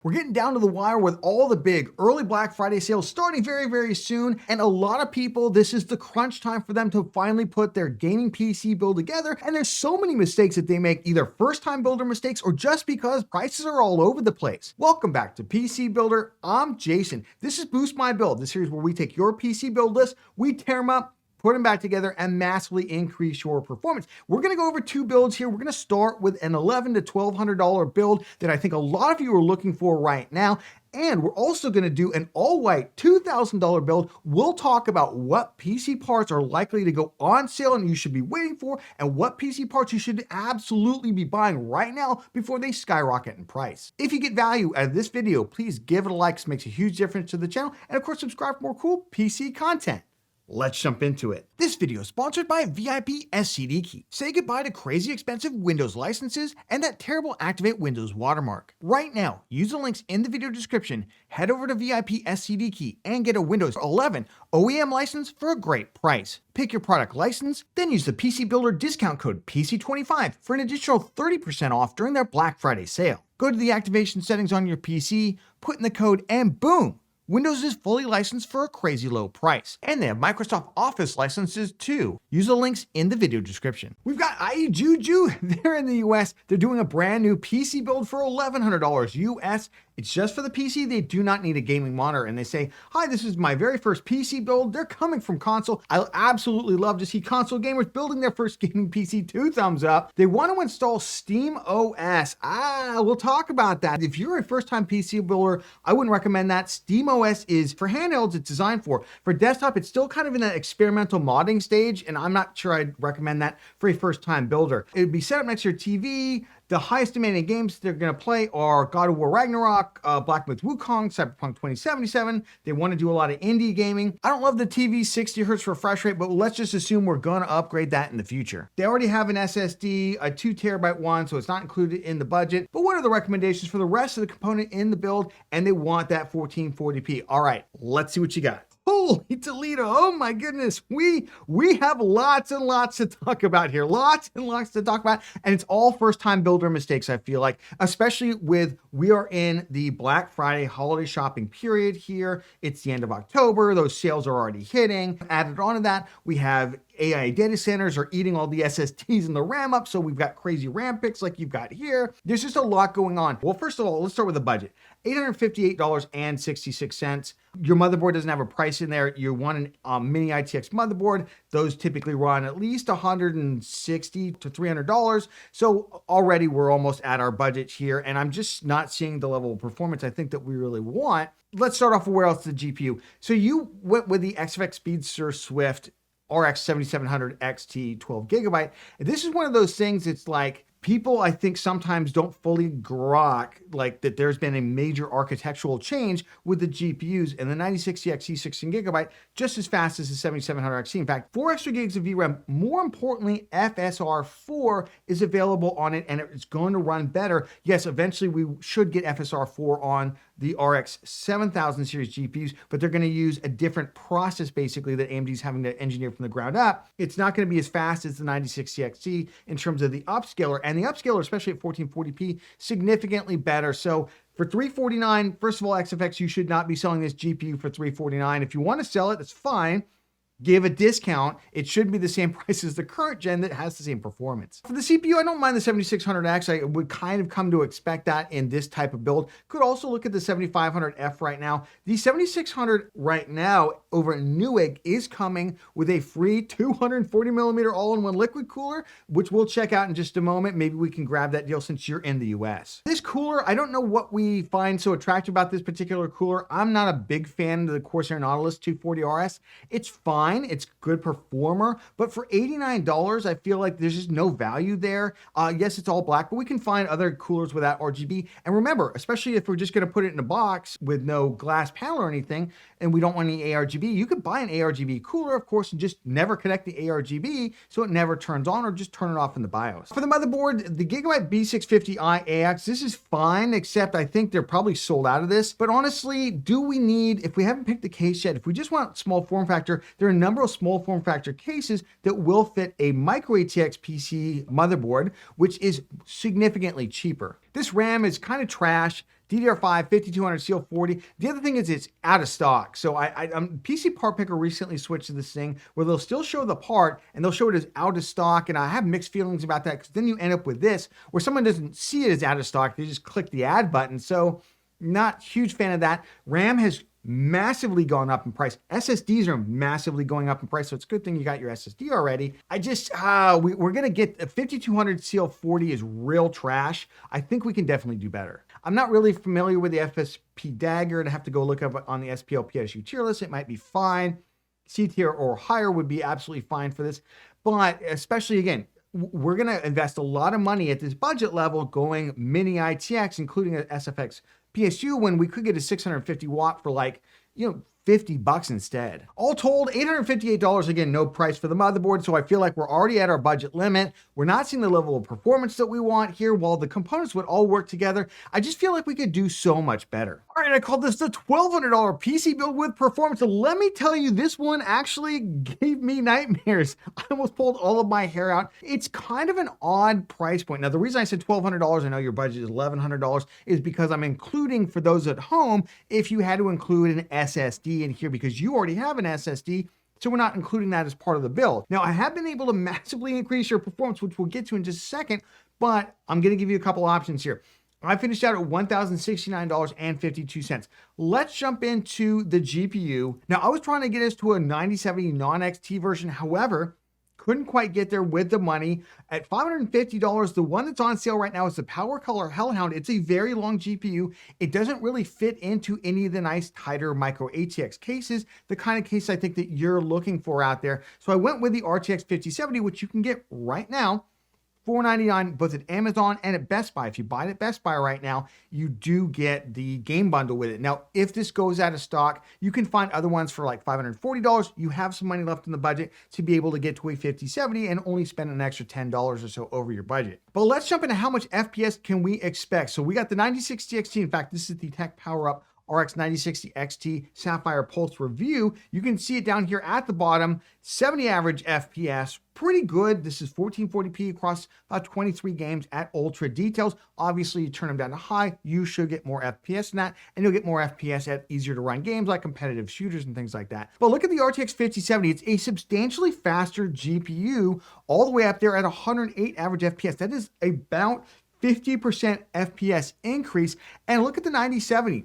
We're getting down to the wire with all the big early Black Friday sales starting very, very soon. And a lot of people, this is the crunch time for them to finally put their gaming PC build together. And there's so many mistakes that they make, either first time builder mistakes or just because prices are all over the place. Welcome back to PC Builder. I'm Jason. This is Boost My Build, the series where we take your PC build list, we tear them up, put them back together, and massively increase your performance. We're gonna go over two builds here. We're gonna start with an $1,100 to $1,200 build that I think a lot of you are looking for right now. And we're also gonna do an all-white $2,000 build. We'll talk about what PC parts are likely to go on sale and you should be waiting for, and what PC parts you should absolutely be buying right now before they skyrocket in price. If you get value out of this video, please give it a like. It makes a huge difference to the channel. And of course, subscribe for more cool PC content. Let's jump into it. This video is sponsored by VIP SSD Key. Say goodbye to crazy expensive Windows licenses and that terrible Activate Windows watermark. Right now, use the links in the video description, head over to VIP SSD Key and get a Windows 11 OEM license for a great price. Pick your product license, then use the PC Builder discount code PC25 for an additional 30% off during their Black Friday sale. Go to the activation settings on your PC, put in the code, and boom! Windows is fully licensed for a crazy low price. And they have Microsoft Office licenses too. Use the links in the video description. We've got iJuju. They're in the US. They're doing a brand new PC build for $1,100 US. It's just for the PC. They do not need a gaming monitor. And they say, hi, this is my very first PC build. They're coming from console. I absolutely love to see console gamers building their first gaming PC. 2 thumbs up. They want to install Steam OS. We'll talk about that. If you're a first-time PC builder, I wouldn't recommend that. Steam OS is for handhelds, it's designed for. For desktop, it's still kind of in that experimental modding stage, and I'm not sure I'd recommend that for a first-time builder. It would be set up next to your TV. The highest demanding games they're going to play are God of War Ragnarok, Black Myth Wukong, Cyberpunk 2077. They want to do a lot of indie gaming. I don't love the TV 60 Hz refresh rate, but let's just assume we're going to upgrade that in the future. They already have an SSD, a 2 terabyte one, so it's not included in the budget. But what are the recommendations for the rest of the component in the build? And they want that 1440p. All right, let's see what you got. Holy Toledo, oh my goodness. We have lots and lots to talk about here. Lots and lots to talk about. And it's all first time builder mistakes, I feel like, especially we are in the Black Friday holiday shopping period here. It's the end of October. Those sales are already hitting. Added on to that, we have AI data centers are eating all the SSDs and the RAM up. So we've got crazy RAM picks like you've got here. There's just a lot going on. Well, first of all, let's start with the budget. $858.66. Your motherboard doesn't have a price in there. You want a mini ITX motherboard. Those typically run at least $160 to $300. So already we're almost at our budget here. And I'm just not seeing the level of performance I think that we really want. Let's start off with where else the GPU. So you went with the SFX Speedster Swift RX 7700 XT 12 gigabyte. This is one of those things, it's like, people, I think, sometimes don't fully grok like that there's been a major architectural change with the GPUs, and the 9060 XT 16 gigabyte just as fast as the 7700 XT. In fact, 4 extra gigs of VRAM. More importantly, FSR 4 is available on it, and it's going to run better. Yes, eventually we should get FSR 4 on the RX 7000 series GPUs, but they're going to use a different process basically that AMD is having to engineer from the ground up. It's not going to be as fast as the 9060 XT in terms of the upscaler, and the upscaler, especially at 1440p, significantly better. So for $349, first of all, XFX, you should not be selling this GPU for $349. If you want to sell it, it's fine. Give a discount. It should be the same price as the current gen that has the same performance. For the CPU, I don't mind the 7600X. I would kind of come to expect that in this type of build. Could also look at the 7500F right now. The 7600 right now over at Newegg is coming with a free 240 millimeter all-in-one liquid cooler, which we'll check out in just a moment. Maybe we can grab that deal since you're in the US. This cooler, I don't know what we find so attractive about this particular cooler. I'm not a big fan of the Corsair Nautilus 240RS. It's fine. It's good performer, but for $89, I feel like there's just no value there. Yes, it's all black, but we can find other coolers without RGB. And remember, especially if we're just going to put it in a box with no glass panel or anything, and we don't want any ARGB, you could buy an ARGB cooler, of course, and just never connect the ARGB so it never turns on, or just turn it off in the BIOS. For the motherboard, the Gigabyte B650i AX, this is fine, except I think they're probably sold out of this. But honestly, do we need, if we haven't picked the case yet, if we just want small form factor, there are number of small form factor cases that will fit a micro ATX PC motherboard, which is significantly cheaper. This RAM is kind of trash. DDR5 5200 CL40. The other thing is it's out of stock. So PC Part Picker recently switched to this thing where they'll still show the part and they'll show it as out of stock. And I have mixed feelings about that because then you end up with this where someone doesn't see it as out of stock. They just click the add button. So not huge fan of that. RAM has massively gone up in price. SSDs are massively going up in price, so it's a good thing you got your SSD already. I just, we're gonna get a 5200 CL40 is real trash. I think we can definitely do better. I'm not really familiar with the FSP Dagger and I have to go look up on the SPL PSU tier list. It might be fine. C tier or higher would be absolutely fine for this, but especially again, we're going to invest a lot of money at this budget level going mini ITX, including an SFX PSU, when we could get a 650 watt for like, $50 instead. All told, $858, again, no price for the motherboard. So I feel like we're already at our budget limit. We're not seeing the level of performance that we want here. While the components would all work together, I just feel like we could do so much better. All right, I called this the $1,200 PC build with performance. So let me tell you, this one actually gave me nightmares. I almost pulled all of my hair out. It's kind of an odd price point. Now, the reason I said $1,200, I know your budget is $1,100, is because I'm including for those at home, if you had to include an SSD in here because you already have an SSD, so we're not including that as part of the build. Now, I have been able to massively increase your performance, which we'll get to in just a second, but I'm gonna give you a couple options here. I finished out at $1,069.52. Let's jump into the GPU. Now, I was trying to get us to a 9070 non-XT version. However, couldn't quite get there with the money. At $550, the one that's on sale right now is the Power Color Hellhound. It's a very long GPU. It doesn't really fit into any of the nice tighter micro ATX cases, the kind of case I think that you're looking for out there. So I went with the RTX 5070, which you can get right now, $499 both at Amazon and at Best Buy. If you buy it at Best Buy right now, you do get the game bundle with it. Now, if this goes out of stock, you can find other ones for like $540. You have some money left in the budget to be able to get to a 5070 and only spend an extra $10 or so over your budget. But let's jump into how much FPS can we expect. So we got the 9060 XT. In fact, this is the Tech Power Up RX 9060 XT Sapphire Pulse review. You can see it down here at the bottom, 70 average FPS, pretty good. This is 1440p across about 23 games at ultra details. Obviously, you turn them down to high, you should get more FPS than that, and you'll get more FPS at easier to run games like competitive shooters and things like that. But look at the RTX 5070. It's a substantially faster GPU, all the way up there at 108 average FPS. That is about 50% FPS increase. And look at the 9070.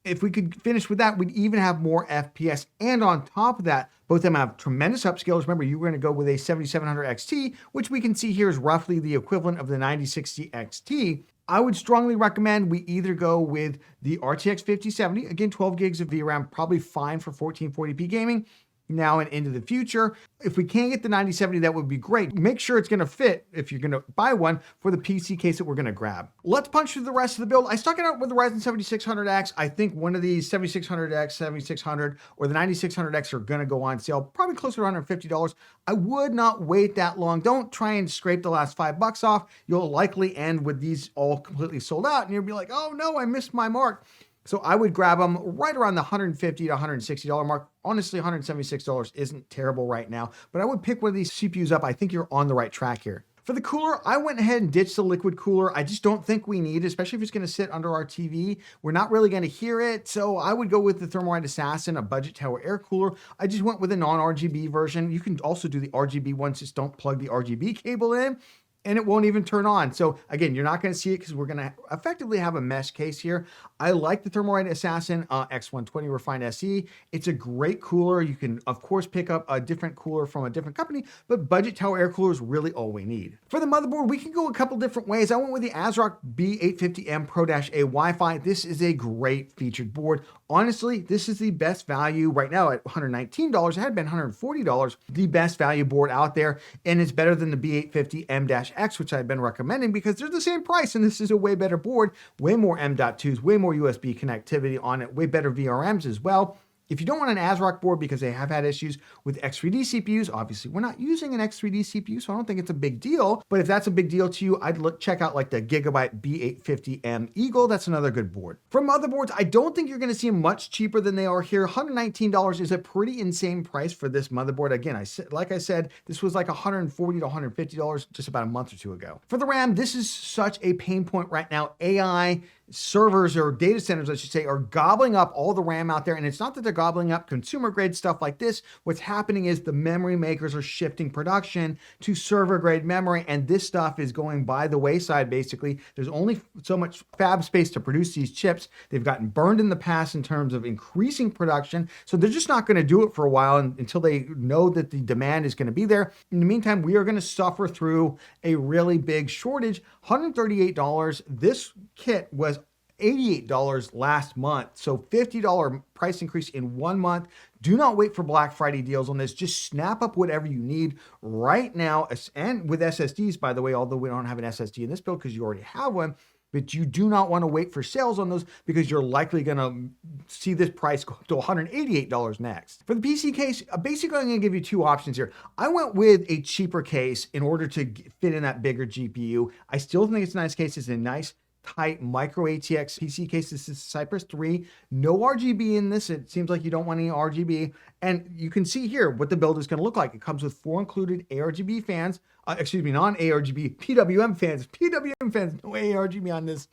If we could finish with that, we'd even have more FPS. And on top of that, both of them have tremendous upscales. Remember, you were going to go with a 7700 XT, which we can see here is roughly the equivalent of the 9060 XT. I would strongly recommend we either go with the RTX 5070, again, 12 gigs of VRAM, probably fine for 1440p gaming now and into the future. If we can't get the 9070, that would be great. Make sure it's going to fit if you're going to buy one for the PC case that we're going to grab. Let's punch through the rest of the build. I stuck it out with the Ryzen 7600X. I think one of these 7600X, 7600, or the 9600X are going to go on sale, probably closer to $150. I would not wait that long. Don't try and scrape the last $5 off. You'll likely end with these all completely sold out, and you'll be like, oh no, I missed my mark. So I would grab them right around the $150 to $160 mark. Honestly, $176 isn't terrible right now, but I would pick one of these CPUs up. I think you're on the right track here. For the cooler, I went ahead and ditched the liquid cooler. I just don't think we need it, especially if it's going to sit under our TV. We're not really going to hear it, so I would go with the Thermalright Assassin, a budget tower air cooler. I just went with a non-RGB version. You can also do the RGB ones, just don't plug the RGB cable in, and it won't even turn on. So again, you're not going to see it because we're going to effectively have a mesh case here. I like the Thermalright Assassin X120 Refined SE. It's a great cooler. You can, of course, pick up a different cooler from a different company, but budget tower air cooler is really all we need. For the motherboard, we can go a couple different ways. I went with the ASRock B850M Pro-A Wi-Fi. This is a great featured board. Honestly, this is the best value right now at $119. It had been $140, the best value board out there, and it's better than the B850M-X, which I've been recommending because they're the same price, and this is a way better board, way more M.2s, way more USB connectivity on it, way better VRMs as well. If you don't want an ASRock board because they have had issues with X3D CPUs, obviously we're not using an X3D CPU, so I don't think it's a big deal. But if that's a big deal to you, I'd check out like the Gigabyte B850M Eagle. That's another good board. From motherboards, I don't think you're going to see them much cheaper than they are here. $119 is a pretty insane price for this motherboard. Again, like I said, this was like $140 to $150 just about a month or two ago. For the RAM, this is such a pain point right now. AI servers or data centers, I should say, are gobbling up all the RAM out there. And it's not that they're gobbling up consumer grade stuff like this. What's happening is the memory makers are shifting production to server grade memory. And this stuff is going by the wayside, basically. There's only so much fab space to produce these chips. They've gotten burned in the past in terms of increasing production. So they're just not going to do it for a while until they know that the demand is going to be there. In the meantime, we are going to suffer through a really big shortage. $138. This kit was $88 last month. So $50 price increase in 1 month. Do not wait for Black Friday deals on this. Just snap up whatever you need right now. And with SSDs, by the way, although we don't have an SSD in this build because you already have one, but you do not want to wait for sales on those because you're likely going to see this price go up to $188 next. For the PC case, basically I'm going to give you two options here. I went with a cheaper case in order to fit in that bigger GPU. I still think it's a nice case. It's a nice tight micro ATX PC case. This is Cypress 3. No RGB in this. It seems like you don't want any RGB. And you can see here what the build is going to look like. It comes with 4 included ARGB fans. Non-ARGB, PWM fans. PWM fans, no ARGB on this.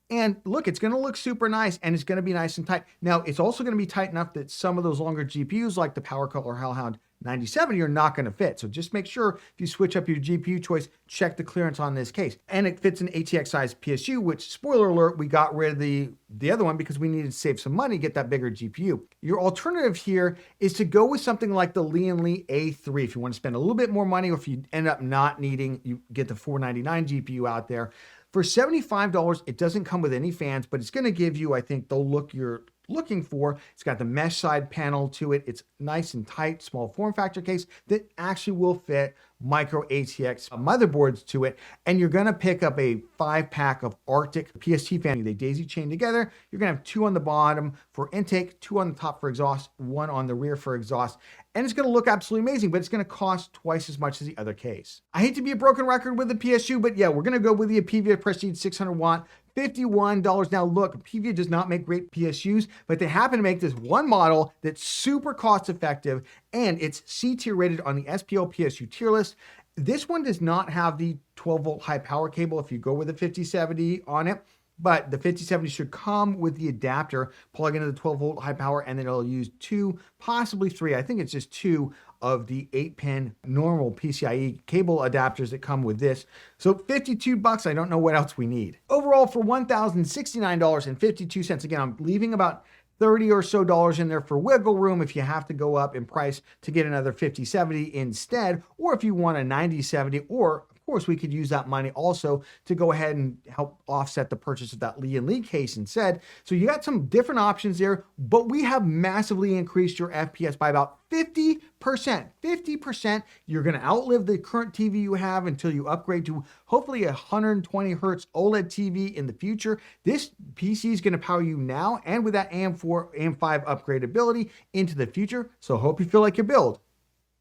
And look, it's going to look super nice and it's going to be nice and tight. Now, it's also going to be tight enough that some of those longer GPUs like the PowerColor Hellhound 9070 are not going to fit. So just make sure if you switch up your GPU choice, check the clearance on this case. And it fits an ATX size PSU, which, spoiler alert, we got rid of the other one because we needed to save some money, get that bigger GPU. Your alternative here is to go with something like the Lee & Lee A3. If you want to spend a little bit more money, or if you end up not needing, you get the 499 GPU out there. For $75, it doesn't come with any fans, but it's going to give you, I think, the look you're looking for. It's got the mesh side panel to it. It's nice and tight, small form factor case that actually will fit micro ATX motherboards to it. And you're going to pick up a 5-pack of Arctic PST fan. They daisy chain together. You're going to have 2 on the bottom for intake, 2 on the top for exhaust, 1 on the rear for exhaust. And it's going to look absolutely amazing, but it's going to cost twice as much as the other case. I hate to be a broken record with the PSU, but yeah, we're going to go with the PVA Prestige 600 watt, $51. Now look, PVA does not make great PSUs, but they happen to make this one model that's super cost effective, and it's C tier rated on the SPL PSU tier list. This one does not have the 12 volt high power cable if you go with a 5070 on it, but the 5070 should come with the adapter, plug into the 12 volt high power, and then it'll use 2, possibly 3, I think it's just 2 of the 8-pin normal PCIe cable adapters that come with this. So $52, I don't know what else we need. Overall, for $1,069.52, again, I'm leaving about $30 or so in there for wiggle room if you have to go up in price to get another 5070 instead, or if you want a 9070, or of course we could use that money also to go ahead and help offset the purchase of that Lee & Lee case instead. So you got some different options there, but we have massively increased your FPS by about 50%. 50%. You're going to outlive the current TV you have until you upgrade to hopefully a 120 hertz OLED TV in the future. This PC is going to power you now and with that AM4, AM5 upgradability into the future. So hope you feel like your build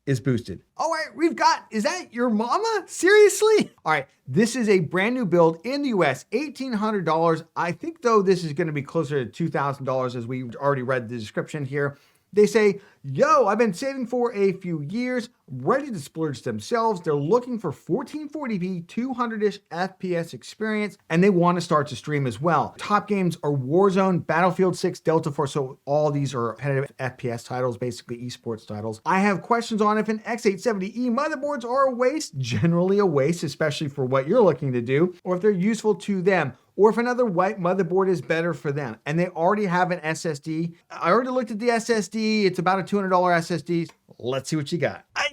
is boosted. All right, is that your mama? Seriously? All right, this is a brand new build in the US, $1,800. I think though this is going to be closer to $2,000 as we already read the description here. They say, yo, I've been saving for a few years, ready to splurge themselves. They're looking for 1440p, 200-ish FPS experience, and they want to start to stream as well. Top games are Warzone, Battlefield 6, Delta Force, so all these are competitive FPS titles, basically esports titles. I have questions on if an X870E motherboards are a waste, generally a waste, especially for what you're looking to do, or if they're useful to them, or if another white motherboard is better for them. And they already have an SSD. I already looked at the SSD. It's about a $200 SSD. Let's see what you got. I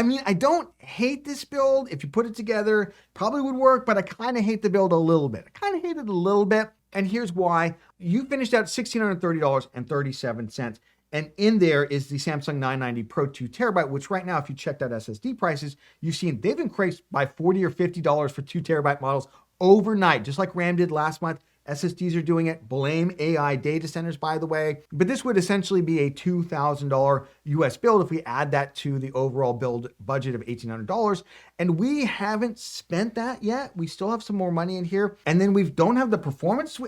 mean, I don't hate this build. If you put it together, probably would work, but I kind of hate the build a little bit. I kind of hate it a little bit. And here's why. You finished out $1,630.37. And in there is the Samsung 990 Pro 2 terabyte, which right now, if you checked out SSD prices, you've seen they've increased by $40 or $50 for 2 terabyte models overnight, just like RAM did last month. SSDs are doing it. Blame AI data centers, by the way. But this would essentially be a $2,000 US build if we add that to the overall build budget of $1,800. And we haven't spent that yet. We still have some more money in here. And then we don't have the performance.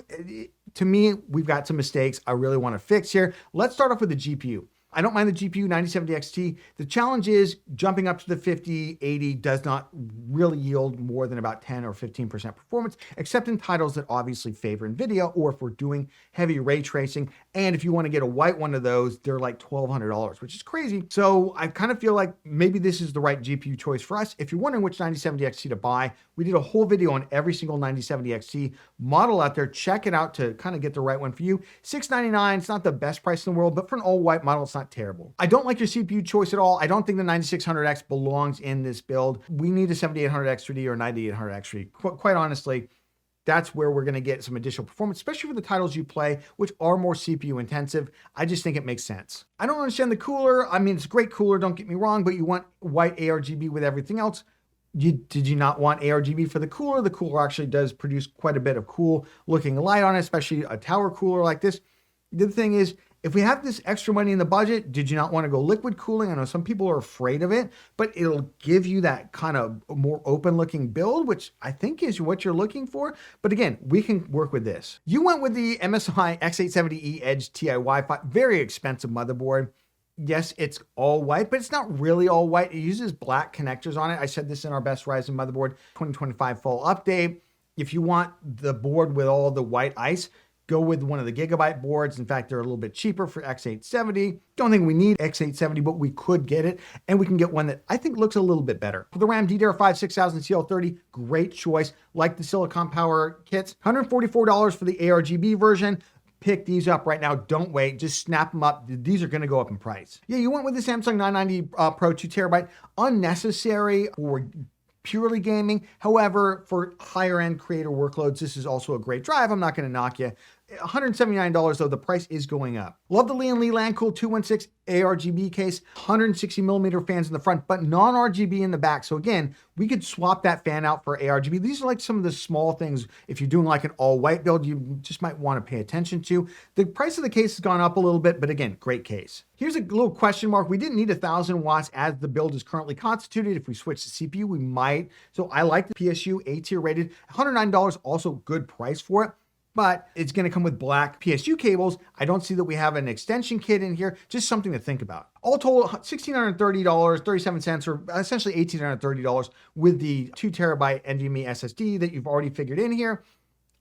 To me, we've got some mistakes I really want to fix here. Let's start off with the GPU. I don't mind the GPU 9070 XT. The challenge is jumping up to the 5080 does not really yield more than about 10 or 15% performance, except in titles that obviously favor NVIDIA, or if we're doing heavy ray tracing. And if you want to get a white one of those, they're like $1,200, which is crazy. So I kind of feel like maybe this is the right GPU choice for us. If you're wondering which 9070 XT to buy, we did a whole video on every single 9070 XT model out there. Check it out to kind of get the right one for you. $699, it's not the best price in the world, but for an all-white model, it's not terrible. I don't like your CPU choice at all. I don't think the 9600X belongs in this build. We need a 7800X 3D or 9800X 3D. Quite honestly, that's where we're going to get some additional performance, especially for the titles you play, which are more CPU intensive. I just think it makes sense. I don't understand the cooler. I mean, it's a great cooler, don't get me wrong, but you want white ARGB with everything else. Did you not want ARGB for the cooler? The cooler actually does produce quite a bit of cool looking light on it, especially a tower cooler like this. The other thing is, if we have this extra money in the budget, did you not want to go liquid cooling? I know some people are afraid of it, but it'll give you that kind of more open looking build, which I think is what you're looking for. But again, we can work with this. You went with the MSI X870E Edge TI Wi-Fi, very expensive motherboard. Yes, it's all white, but it's not really all white. It uses black connectors on it. I said this in our Best Ryzen Motherboard 2025 fall update. If you want the board with all the white ice, go with one of the Gigabyte boards. In fact, they're a little bit cheaper for X870. Don't think we need X870, but we could get it. And we can get one that I think looks a little bit better. For the RAM DDR5 6000 CL30, great choice. Like the Silicon Power kits, $144 for the ARGB version. Pick these up right now. Don't wait. Just snap them up. These are going to go up in price. Yeah, you went with the Samsung 990 Pro 2 terabyte. Unnecessary for purely gaming. However, for higher end creator workloads, this is also a great drive. I'm not going to knock you. $179 though, the price is going up. Love the Lian Li Lancool 216 ARGB case, 160 millimeter fans in the front, but non-RGB in the back. So again, we could swap that fan out for ARGB. These are like some of the small things. If you're doing like an all white build, you just might want to pay attention to. The price of the case has gone up a little bit, but again, great case. Here's a little question mark. We didn't need 1,000 watts as the build is currently constituted. If we switch the CPU, we might. So I like the PSU A tier rated, $109, also good price for it. But it's going to come with black PSU cables. I don't see that we have an extension kit in here. Just something to think about. All told, $1,630, 37 cents, or essentially $1,830 with the 2 terabyte NVMe SSD that you've already figured in here.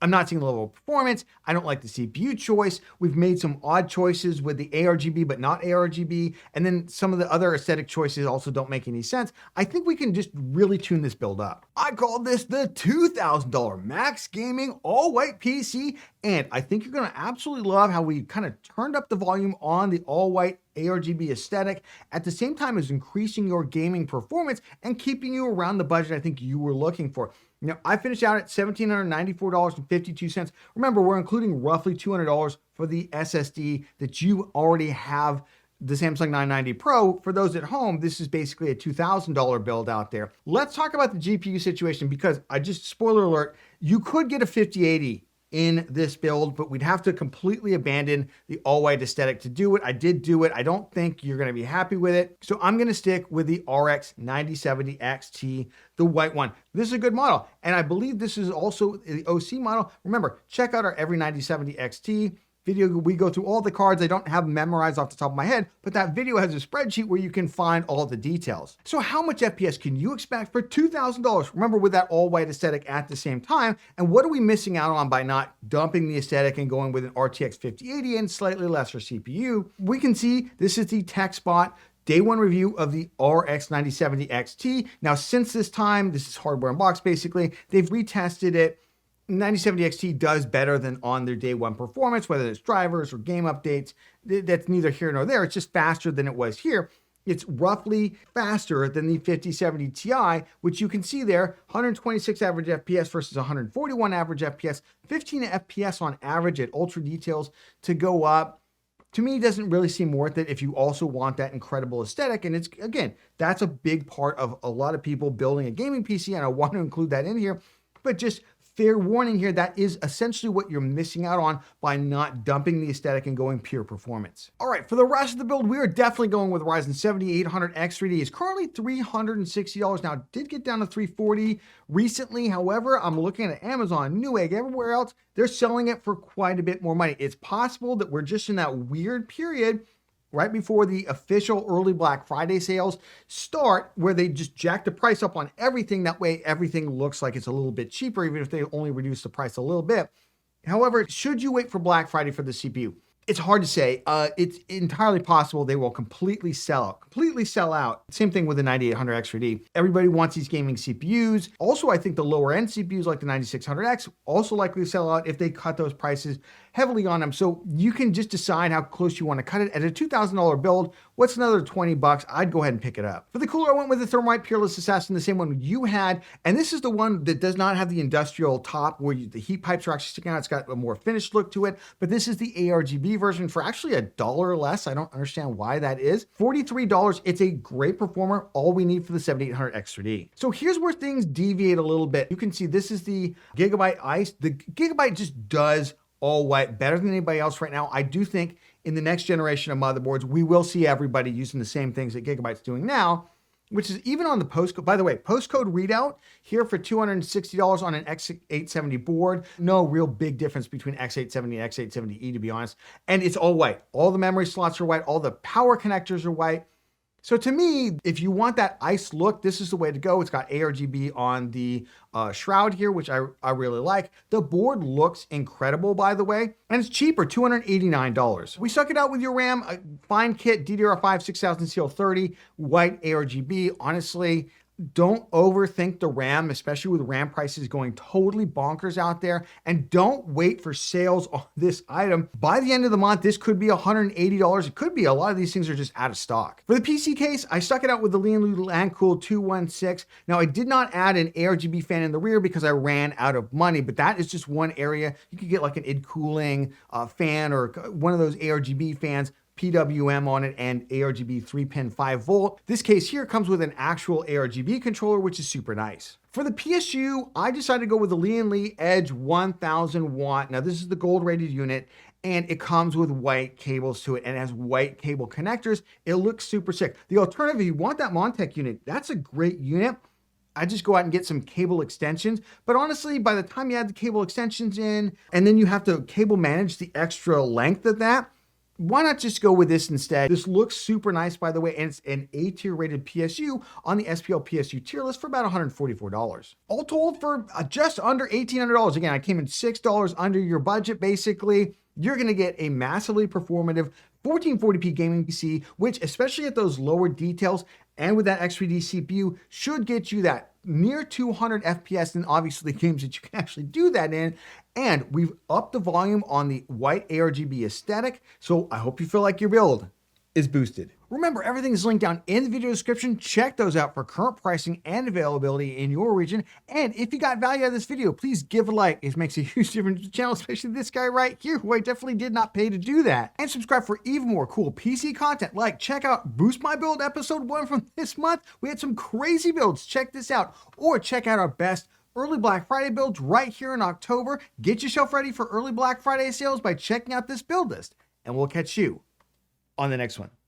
I'm not seeing the level of performance. I don't like the CPU choice. We've made some odd choices with the ARGB, but not ARGB. And then some of the other aesthetic choices also don't make any sense. I think we can just really tune this build up. I call this the $2,000 Max Gaming all-white PC. And I think you're going to absolutely love how we kind of turned up the volume on the all-white ARGB aesthetic at the same time as increasing your gaming performance and keeping you around the budget I think you were looking for. Now, I finished out at $1,794.52. Remember, we're including roughly $200 for the SSD that you already have the Samsung 990 Pro. For those at home, this is basically a $2,000 build out there. Let's talk about the GPU situation because spoiler alert, you could get a 5080 in this build, but we'd have to completely abandon the all-white aesthetic to do it. I did do it. I don't think you're going to be happy with it. So I'm going to stick with the RX 9070 XT, the white one. This is a good model. And I believe this is also the OC model. Remember, check out our Every 9070 XT video. We go through all the cards. I don't have them memorized off the top of my head, but that video has a spreadsheet where you can find all the details. So how much FPS can you expect for $2,000? Remember, with that all white aesthetic at the same time, and what are we missing out on by not dumping the aesthetic and going with an RTX 5080 and slightly lesser CPU? We can see this is the TechSpot Day 1 review of the RX 9070 XT. Now, since this time, this is hardware in box basically, they've retested it. 9070 XT does better than on their day one performance, whether it's drivers or game updates. That's neither here nor there. It's just faster than it was here. It's roughly faster than the 5070 Ti, which you can see there, 126 average FPS versus 141 average FPS, 15 FPS on average at ultra details to go up. To me, it doesn't really seem worth it if you also want that incredible aesthetic. And it's, again, that's a big part of a lot of people building a gaming PC, and I want to include that in here. But just fair warning here, that is essentially what you're missing out on by not dumping the aesthetic and going pure performance. All right, for the rest of the build, we are definitely going with Ryzen 7800X 3D. It's currently $360. Now, it did get down to $340 recently. However, I'm looking at Amazon, Newegg, everywhere else, they're selling it for quite a bit more money. It's possible that we're just in that weird period right before the official early Black Friday sales start, where they just jack the price up on everything. That way everything looks like it's a little bit cheaper, even if they only reduce the price a little bit. However, should you wait for Black Friday for the CPU? It's hard to say. It's entirely possible they will completely sell out. Same thing with the 9800X 3D. Everybody wants these gaming CPUs. Also, I think the lower end CPUs like the 9600X also likely to sell out if they cut those prices heavily on them. So you can just decide how close you want to cut it. At a $2,000 build, what's another 20 bucks? I'd go ahead and pick it up. For the cooler, I went with the Thermite Peerless Assassin, the same one you had. And this is the one that does not have the industrial top where the heat pipes are actually sticking out. It's got a more finished look to it, but this is the ARGB version for actually $1 less. I don't understand why that is. $43. It's a great performer. All we need for the 7800X 3D. So here's where things deviate a little bit. You can see this is the Gigabyte Ice. The Gigabyte just does all white better than anybody else right now. I do think in the next generation of motherboards, we will see everybody using the same things that Gigabyte's doing now, which is even on the postcode. By the way, postcode readout here for $260 on an X870 board. No real big difference between X870 and X870E, to be honest. And it's all white. All the memory slots are white. All the power connectors are white. So to me, if you want that ice look, this is the way to go. It's got ARGB on the shroud here, which I really like. The board looks incredible, by the way, and it's cheaper, $289. We suck it out with your RAM, a fine kit, DDR5 6000 CL30, white ARGB. Honestly, don't overthink the RAM, especially with RAM prices going totally bonkers out there. And don't wait for sales on this item. By the end of the month, this could be $180. It could be. A lot of these things are just out of stock. For the PC case, I stuck it out with the Lianlu Landcool 216. Now, I did not add an ARGB fan in the rear because I ran out of money, but that is just one area. You could get like an id cooling fan or one of those ARGB fans, PWM on it, and ARGB 3-pin 5-volt. This case here comes with an actual ARGB controller, which is super nice. For the PSU, I decided to go with the Lianli Edge 1000 watt. Now this is the gold rated unit, and it comes with white cables to it and it has white cable connectors. It looks super sick. The alternative, if you want that Montech unit, that's a great unit. I just go out and get some cable extensions. But honestly, by the time you add the cable extensions in, and then you have to cable manage the extra length of that, why not just go with this instead? This looks super nice, by the way, and it's an A tier rated PSU on the SPL PSU tier list for about $144. All told, for just under $1,800. Again, I came in $6 under your budget, basically. You're gonna get a massively performative 1440p gaming PC, which, especially at those lower details and with that X3D CPU, should get you that near 200 FPS, and obviously games that you can actually do that in. And we've upped the volume on the white ARGB aesthetic, so I hope you feel like your build is boosted. Remember, everything is linked down in the video description. Check those out for current pricing and availability in your region. And if you got value out of this video, please give a like. It makes a huge difference to the channel, especially this guy right here, who I definitely did not pay to do that. And subscribe for even more cool PC content. Like, check out Boost My Build episode 1 from this month. We had some crazy builds. Check this out. Or check out our best early Black Friday builds right here in October. Get yourself ready for early Black Friday sales by checking out this build list. And we'll catch you on the next one.